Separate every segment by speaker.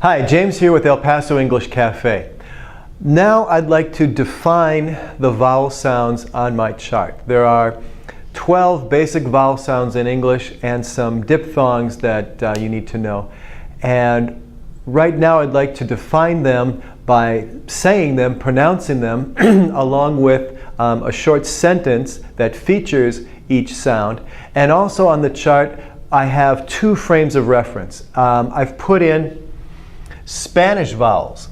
Speaker 1: Hi, James here with El Paso English Cafe. Now I'd like to define the vowel sounds on my chart. There are 12 basic vowel sounds in English and some diphthongs that you need to know. And right now I'd like to define them by saying them, pronouncing them, along with a short sentence that features each sound. And also on the chart I have two frames of reference. I've put in Spanish vowels.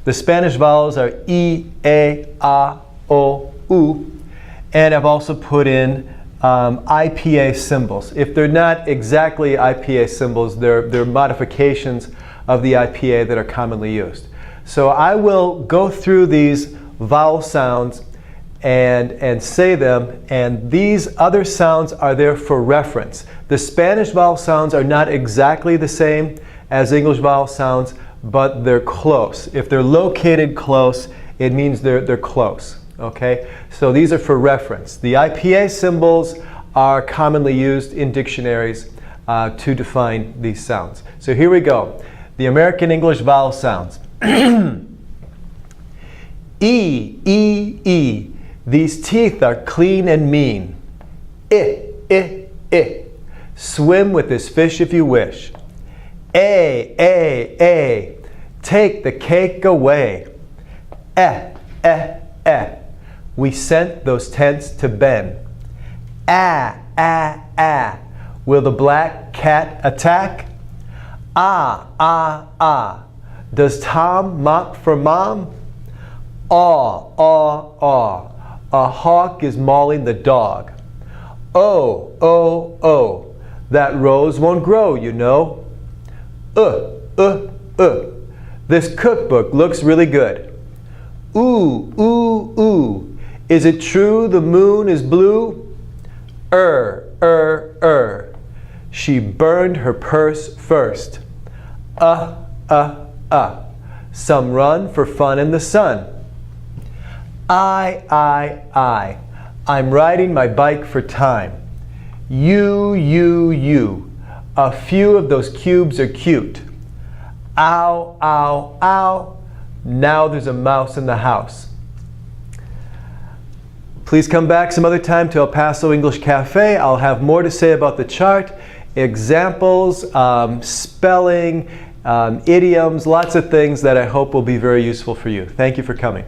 Speaker 1: The Spanish vowels are E, A, A, O, U, and I've also put in IPA symbols. If they're not exactly IPA symbols, they're modifications of the IPA that are commonly used. So I will go through these vowel sounds and say them, and these other sounds are there for reference. The Spanish vowel sounds are not exactly the same as English vowel sounds, but they're close. If they're located close, it means they're close. Okay? So these are for reference. The IPA symbols are commonly used in dictionaries to define these sounds. So here we go. The American English vowel sounds. E, E, E. These teeth are clean and mean. I, I, I. Swim with this fish if you wish. A, A, A. Take the cake away. Eh, eh, eh. We sent those tents to Ben. Ah, ah, ah. Will the black cat attack? Ah, ah, ah. Does Tom mop for Mom? Aw, aw, aw. A hawk is mauling the dog. Oh, oh, oh. That rose won't grow, you know. This cookbook looks really good. Ooh, ooh, ooh. Is it true the moon is blue? She burned her purse first. Some run for fun in the sun. I. I'm riding my bike for time. You. A few of those cubes are cute. Ow, ow, ow. Now there's a mouse in the house. Please come back some other time to El Paso English Cafe. I'll have more to say about the chart, examples, spelling, idioms, lots of things that I hope will be very useful for you. Thank you for coming.